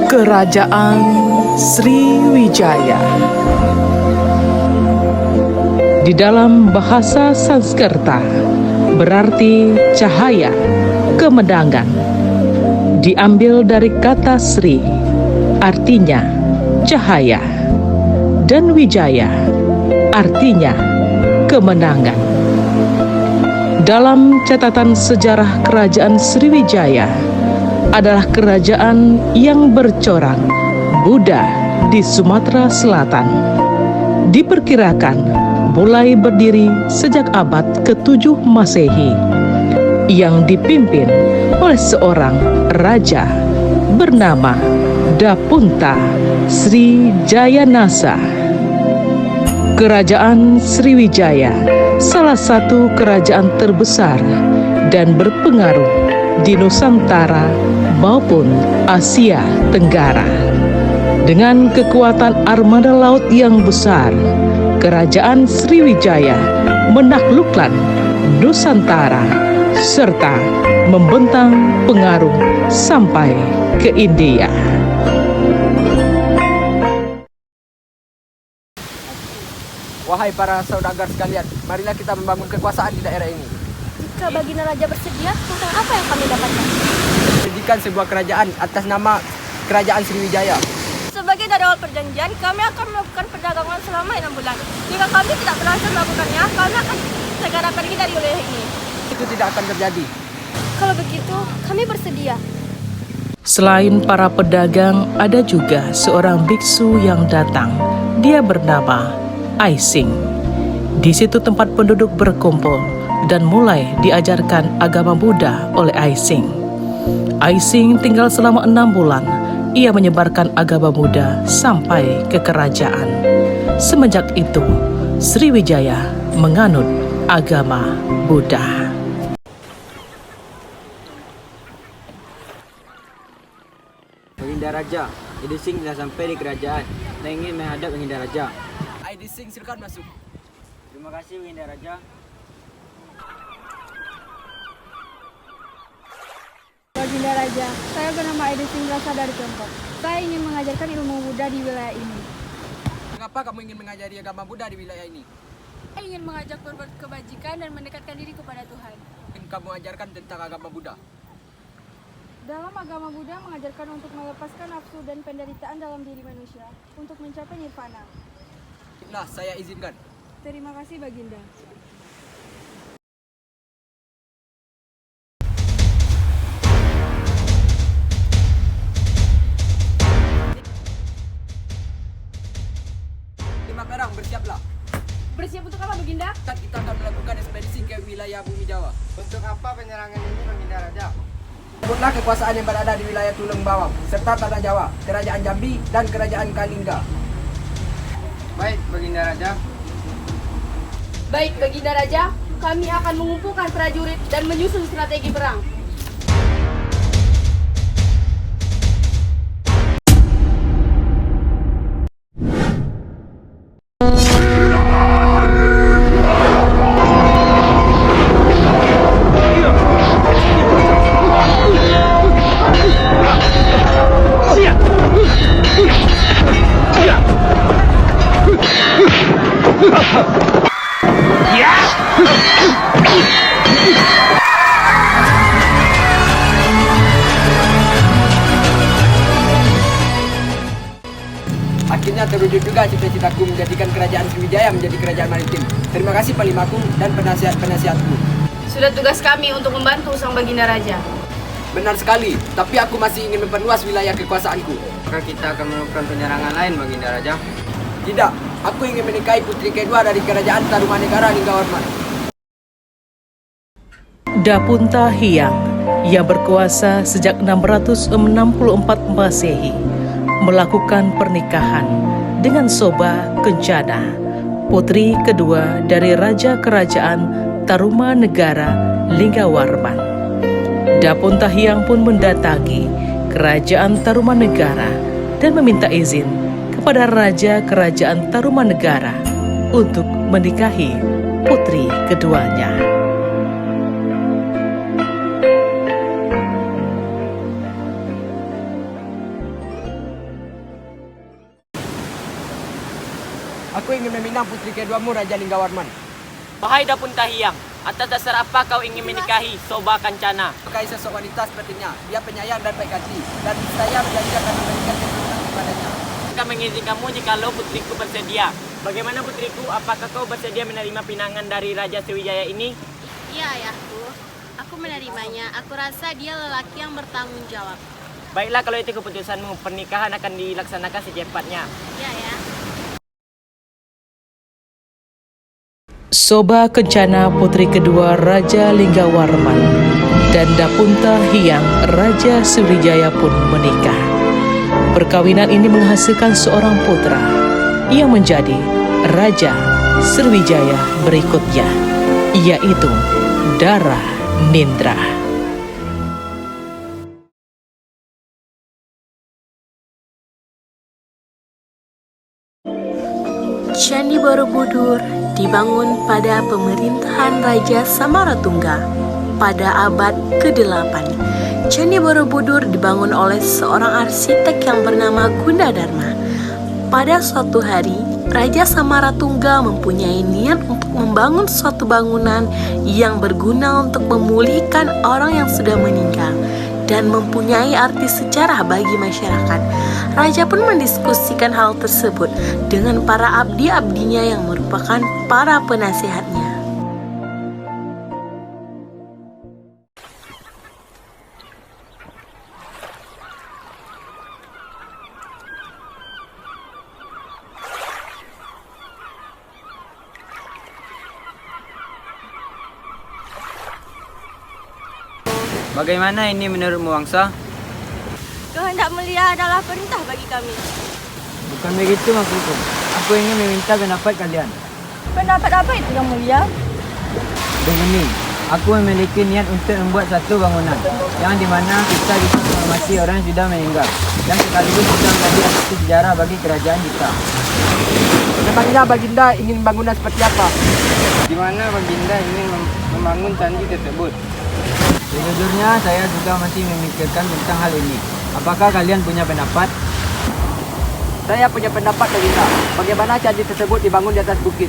Kerajaan Sriwijaya. Di dalam bahasa Sanskerta berarti cahaya, kemenangan. Diambil dari kata Sri, artinya cahaya, dan Wijaya, artinya kemenangan. Dalam catatan sejarah Kerajaan Sriwijaya adalah kerajaan yang bercorak Buddha di Sumatera Selatan. Diperkirakan mulai berdiri sejak abad ke-7 Masehi, yang dipimpin oleh seorang raja bernama Dapunta Sri Jayanasa. Kerajaan Sriwijaya salah satu kerajaan terbesar dan berpengaruh di Nusantara maupun Asia Tenggara. Dengan kekuatan armada laut yang besar, Kerajaan Sriwijaya menaklukkan Nusantara serta membentang pengaruh sampai ke India. Wahai para saudagar sekalian, marilah kita membangun kekuasaan di daerah ini. Jika Baginda Raja bersedia, tentang apa yang kami dapatkan? Mendirikan sebuah kerajaan atas nama Kerajaan Sriwijaya. Sebagai dari awal perjanjian, kami akan melakukan perdagangan selama 6 bulan. Jika kami tidak berhasil melakukannya, kami akan segera pergi dari wilayah ini. Itu tidak akan terjadi. Kalau begitu, kami bersedia. Selain para pedagang, ada juga seorang biksu yang datang. Dia bernama Aising. Di situ tempat penduduk berkumpul dan mulai diajarkan agama Buddha oleh Aising. Aising tinggal selama 6 bulan. Ia menyebarkan agama Buddha sampai ke kerajaan. Semenjak itu, Sriwijaya menganut agama Buddha. Baginda Raja, Idising telah sampai di kerajaan dan ingin menghadap Baginda Raja. Idising, silakan masuk. Terima kasih Baginda Raja. Baginda Raja, saya bernama Idising berasal dari Tiongkok. Saya ingin mengajarkan ilmu Buddha di wilayah ini. Mengapa kamu ingin mengajari agama Buddha di wilayah ini? Saya ingin mengajak berbuat kebajikan dan mendekatkan diri kepada Tuhan. Ingin kamu ajarkan tentang agama Buddha? Dalam agama Buddha mengajarkan untuk melepaskan nafsu dan penderitaan dalam diri manusia untuk mencapai nirvana. Nah, saya izinkan. Terima kasih Baginda. Lima perang, bersiaplah. Bersiap untuk apa Baginda? Kita akan melakukan ekspedisi ke wilayah Bumi Jawa. Untuk apa penyerangan ini Baginda Raja? Sebutlah kekuasaan yang berada di wilayah Tulung Bawang, serta Tanah Jawa, Kerajaan Jambi, dan Kerajaan Kalingga. Baik Baginda Raja. Baik, Baginda Raja, kami akan mengumpulkan prajurit dan menyusun strategi perang. Akhirnya terwujud juga cita-citaku menjadikan Kerajaan Sriwijaya menjadi kerajaan maritim. Terima kasih Panglimaku dan penasihat-penasihatku. Sudah tugas kami untuk membantu Sang Baginda Raja. Benar sekali, tapi aku masih ingin memperluas wilayah kekuasaanku. Maka kita akan melakukan penyerangan lain Baginda Raja. Tidak, aku ingin menikahi putri kedua dari Kerajaan Tarumanegara Ninggawarman. Dapunta Hyang yang berkuasa sejak 664 Masehi melakukan pernikahan dengan Soba Kencana, putri kedua dari Raja Kerajaan Tarumanegara Linggawarman. Dapunta Hyang pun mendatangi Kerajaan Tarumanegara dan meminta izin kepada Raja Kerajaan Tarumanegara untuk menikahi putri keduanya. ingin meminang putri keduamu, Raja Linggawarman. Wahai Dapun Tahiang, atas dasar apa kau ingin menikahi Soba Kancana? Sukai sosok wanita sepertinya. Dia penyayang dan baik hati. Dan saya berjanji akan memberikan keturunan kepadanya. Akan mengizinkanmu jikalau putriku bersedia. Bagaimana putriku, apakah kau bersedia menerima pinangan dari Raja Sriwijaya ini? Iya ayahku, aku menerimanya. Aku rasa dia lelaki yang bertanggung jawab. Baiklah kalau itu keputusanmu, pernikahan akan dilaksanakan secepatnya. Iya ya. Soba Kencana putri kedua Raja Linggawarman dan Dapunta Hyang Raja Sriwijaya pun menikah. Perkawinan ini menghasilkan seorang putra yang menjadi Raja Sriwijaya berikutnya, yaitu Dara Nindra. Candi Borobudur dibangun pada pemerintahan Raja Samaratungga pada abad ke-8. Candi Borobudur dibangun oleh seorang arsitek yang bernama Gunadarma. Pada suatu hari, Raja Samaratungga mempunyai niat untuk membangun suatu bangunan yang berguna untuk memulihkan orang yang sudah meninggal dan mempunyai arti sejarah bagi masyarakat. Raja pun mendiskusikan hal tersebut dengan para abdi-abdinya yang merupakan para penasehatnya. Bagaimana ini menurutmu, Wangsa? Kehendak mulia adalah perintah bagi kami. Bukan begitu maksudku. Aku ingin meminta pendapat kalian. Pendapat apa itu yang mulia? Begini, aku memiliki niat untuk membuat satu bangunan yang dimana kita bisa menghormati orang yang sudah meninggal dan sekaligus juga menjadi aset sejarah bagi kerajaan kita. Memangnya Baginda ingin bangunan seperti apa? Di mana Baginda ingin membangun candi tersebut? Sejujurnya saya juga masih memikirkan tentang hal ini. Apakah kalian punya pendapat? Saya punya pendapat, Baginda. Bagaimana candi tersebut dibangun di atas bukit?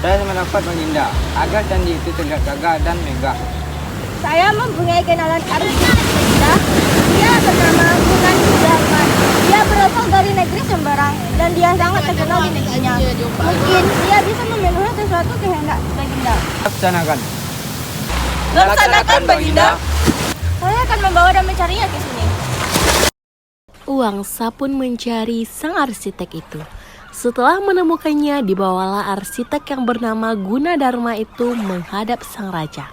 Saya mendapat Baginda agar candi itu terlihat gagah dan megah. Saya mempunyai kenalan arsitek Baginda. Dia bernama Gunan Darman. Dia berasal dari negeri Sembarang dan dia sangat terkenal di negerinya. Mungkin dia bisa memenuhi sesuatu kehendak Baginda. Laksanakan. Laksanakan, Baginda. Saya akan membawa dan mencarinya ke sini. Wangsa pun mencari sang arsitek itu. Setelah menemukannya, dibawalah arsitek yang bernama Gunadarma itu menghadap sang raja.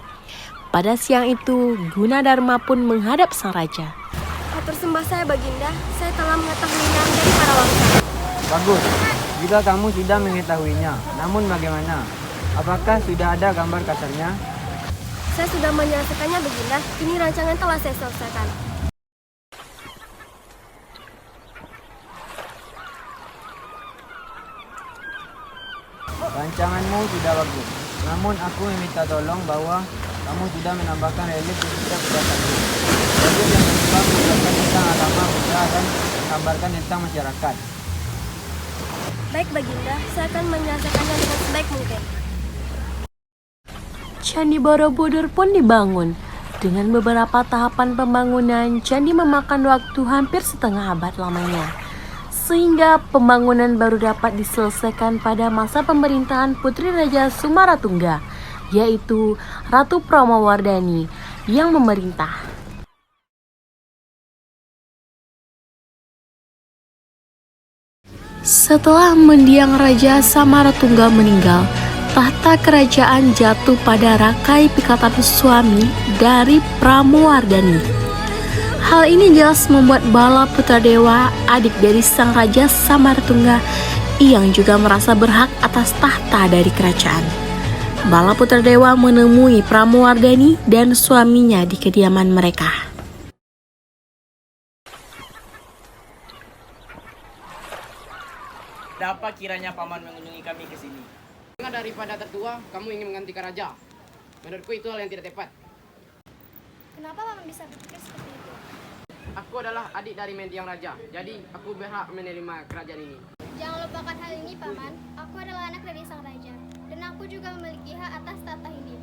Pada siang itu, Gunadarma pun menghadap sang raja. Atur sembah saya Baginda, saya telah mengetahuinya dari para wangsa. Bagus. Jika kamu sudah mengetahuinya, namun bagaimana? Apakah sudah ada gambar kasarnya? Saya sudah menyelesaikannya Baginda, ini rancangan telah saya selesaikan. Rancanganmu sudah bagus. Namun aku meminta tolong bahwa kamu sudah menambahkan relief di setiap pedatangan. Relief yang mencoba menjelaskan tentang agama Buddha dan menggambarkan tentang masyarakat. Baik Baginda, saya akan menyelesaikannya dengan sebaik mungkin. Candi Borobudur pun dibangun. Dengan beberapa tahapan pembangunan, candi memakan waktu hampir setengah abad lamanya. Sehingga pembangunan baru dapat diselesaikan pada masa pemerintahan Putri Raja Samaratungga, yaitu Ratu Pramawardhani yang memerintah. Setelah mendiang Raja Samaratungga meninggal, tahta kerajaan jatuh pada Rakai Pikatan suami dari Pramawardhani. Hal ini jelas membuat Bala Putradewa, adik dari sang Raja Samaratungga, yang juga merasa berhak atas tahta dari kerajaan. Bala Putradewa menemui Pramawardhani dan suaminya di kediaman mereka. Ada apa kiranya paman mengunjungi kami ke sini? Dengar daripada tertua, kamu ingin menggantikan raja. Menurutku itu hal yang tidak tepat. Kenapa Paman bisa berpikir seperti itu? Aku adalah adik dari mendiang raja, jadi aku berhak menerima kerajaan ini. Jangan lupakan hal ini, Paman. Aku adalah anak dari sang raja, dan aku juga memiliki hak atas tahta ini.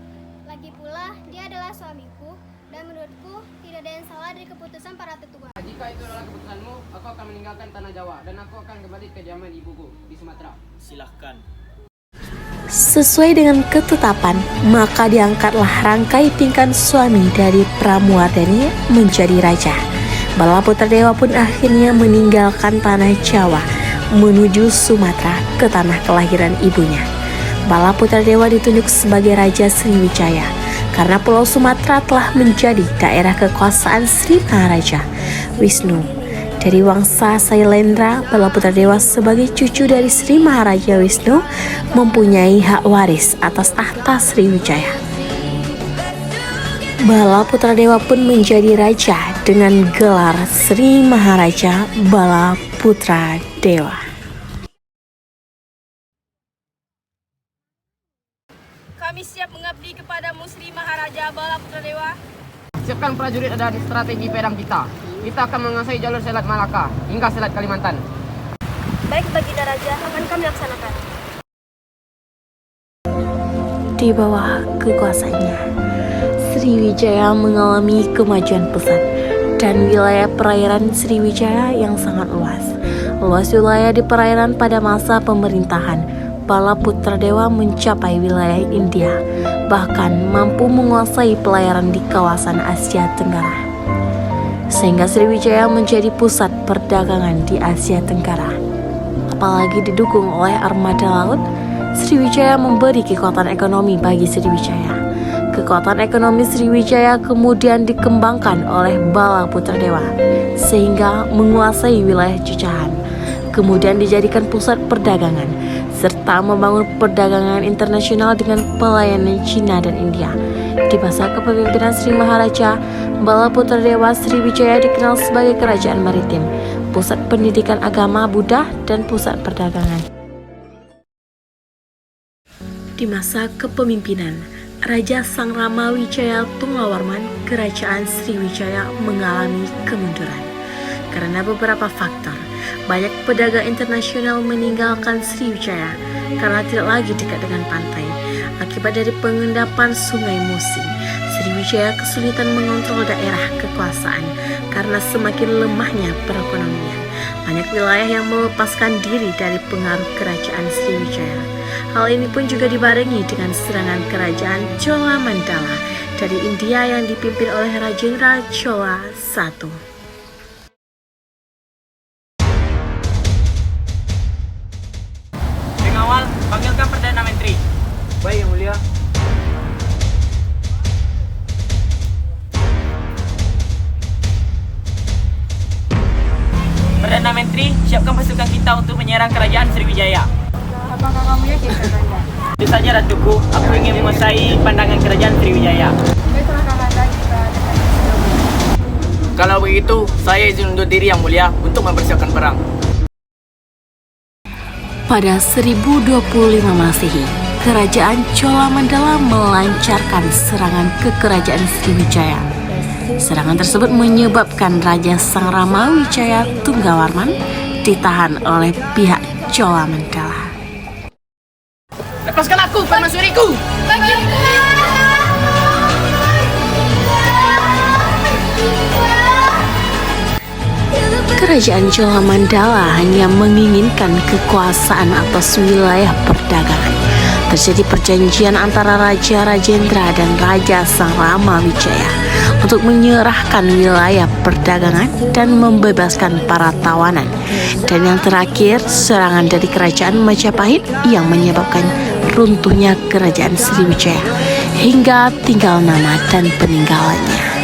Lagi pula, dia adalah suamiku, dan menurutku tidak ada yang salah dari keputusan para tetua. Jika itu adalah keputusanmu, aku akan meninggalkan tanah Jawa dan aku akan kembali ke kediaman ibuku di Sumatera. Silahkan. Sesuai dengan ketetapan, maka diangkatlah rangkai pingkan suami dari Pramuardani menjadi raja. Bala Putra Dewa pun akhirnya meninggalkan tanah Jawa menuju Sumatera ke tanah kelahiran ibunya. Bala Putra Dewa ditunjuk sebagai Raja Sriwijaya karena Pulau Sumatera telah menjadi daerah kekuasaan Sri Maharaja Wisnu. Dari Wangsa Sailendra, Bala Putra Dewa sebagai cucu dari Sri Maharaja Wisnu mempunyai hak waris atas tahta Sriwijaya. Bala Putra Dewa pun menjadi raja dengan gelar Sri Maharaja Bala Putra Dewa. Kami siap mengabdi kepadamu, Sri Maharaja Bala Putra Dewa. Siapkan prajurit dan strategi pedang kita. Kita akan menguasai jalur Selat Malaka hingga Selat Kalimantan. Baik, Baginda Raja, akan kami laksanakan. Di bawah kekuasaannya, Sriwijaya mengalami kemajuan pesat dan wilayah perairan Sriwijaya yang sangat luas. Luas wilayah di perairan pada masa pemerintahan Bala Putra Dewa mencapai wilayah India, bahkan mampu menguasai pelayaran di kawasan Asia Tenggara. Sehingga Sriwijaya menjadi pusat perdagangan di Asia Tenggara. Apalagi didukung oleh armada laut, Sriwijaya memberi kekuatan ekonomi bagi Sriwijaya. Kekuatan ekonomi Sriwijaya kemudian dikembangkan oleh Bala Putra Dewa sehingga menguasai wilayah Jajahan. Kemudian dijadikan pusat perdagangan serta membangun perdagangan internasional dengan pelayanan Cina dan India. Di masa kepemimpinan Sri Maharaja, Bala Putra Dewa Sriwijaya dikenal sebagai kerajaan maritim, pusat pendidikan agama Buddha, dan pusat perdagangan. Di masa kepemimpinan Raja Sang Ramawijaya Tunggawarman, kerajaan Sriwijaya mengalami kemunduran. Karena beberapa faktor, banyak pedagang internasional meninggalkan Sriwijaya karena tidak lagi dekat dengan pantai. Akibat dari pengendapan Sungai Musi, Sriwijaya kesulitan mengontrol daerah kekuasaan karena semakin lemahnya perekonomian. Banyak wilayah yang melepaskan diri dari pengaruh kerajaan Sriwijaya. Hal ini pun juga dibarengi dengan serangan kerajaan Chola Mandala dari India yang dipimpin oleh Rajendra Chola I. Pengawal, panggilkan Perdana Menteri. Baik, Yang Mulia. Perdana Menteri, siapkan pasukan kita untuk menyerang kerajaan Sriwijaya. Apakah kamu yakin, Kakanda? Tentu saja, Ratuku. Aku ingin menguasai pandangan kerajaan Sriwijaya. Baiklah, Kakanda, kita akan Kalau begitu, saya izin undur diri Yang Mulia untuk mempersiapkan perang. Pada 1025 Masehi, kerajaan Chola Mandala melancarkan serangan ke kerajaan Sriwijaya. Serangan tersebut menyebabkan Raja Sang Ramawijaya Tunggawarman ditahan oleh pihak Chola Mandala. Lepaskan aku, permaisuriku! Kerajaan Chola Mandala hanya menginginkan kekuasaan atas wilayah perdagangan. Terjadi perjanjian antara Raja Rajendra dan Raja Sang Ramawijaya untuk menyerahkan wilayah perdagangan dan membebaskan para tawanan. Dan yang terakhir, serangan dari kerajaan Majapahit yang menyebabkan runtuhnya kerajaan Sriwijaya hingga tinggal nama dan peninggalannya.